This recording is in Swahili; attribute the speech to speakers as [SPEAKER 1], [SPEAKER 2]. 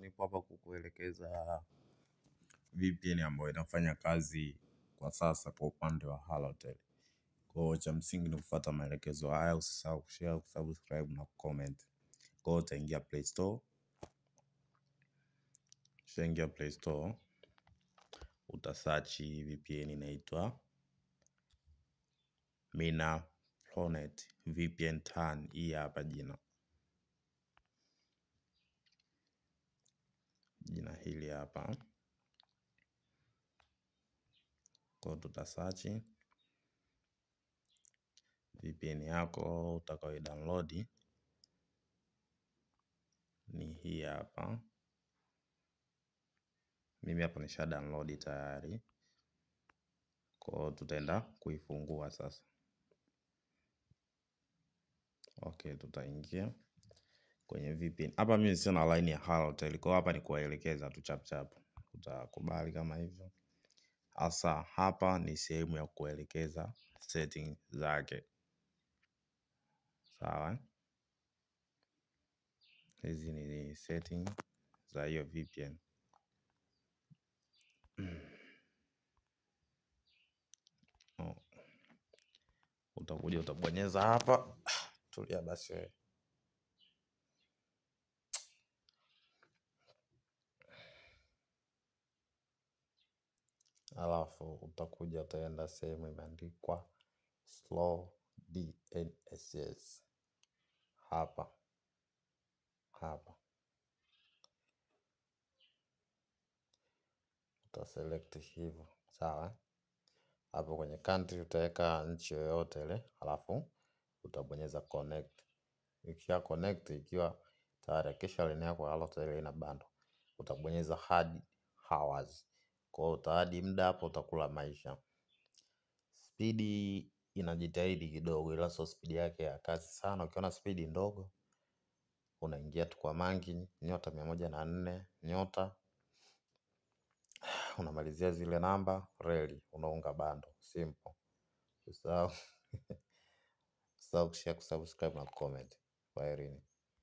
[SPEAKER 1] nipo hapa kukuelekeza VPN ambayo inafanya kazi kwa sasa kwa upande wa Halotel. Kwa hiyo cha msingi ni kufuata maelekezo haya, usisahau kushare, kusubscribe na comment. Kwa hiyo utaingia Play Store. Ukishaingia Play Store, utasearch VPN inaitwa MinaPronet VPN Turn. Hii hapa jina hili hapa. Kwa hiyo tutasearch VPN yako utakayo download ni hii hapa. Mimi hapa nisha download tayari. Kwa hiyo tutaenda kuifungua sasa. Okay, tutaingia kwenye VPN. Hapa mimi sina line ya Halotel. Kwa hapa ni kuwaelekeza tu chap chap. Utakubali kama hivyo. Asa hapa ni sehemu ya kuelekeza setting zake. Sawa? Hizi ni setting za hiyo VPN. Utakuja utabonyeza hapa. Tulia basi wewe. Alafu utakuja utaenda sehemu imeandikwa slow DNSS. Hapa utaselect hivyo. Sawa? Hapo kwenye country utaweka nchi yoyote ile, alafu utabonyeza connect. Ikisha connect, ikiwa tayari kisha line yako ya Halotel ina bando, utabonyeza add hours. Kwa hiyo utaadi muda hapo, utakula maisha. Speed inajitahidi kidogo, ila sio speed yake ya kasi sana. Ukiona speed ndogo, unaingia tu kwa mangi nyota 104 nyota, unamalizia zile namba reli, unaunga bando. Simple. Usisahau kushare, kusubscribe na comment. Kwaherini.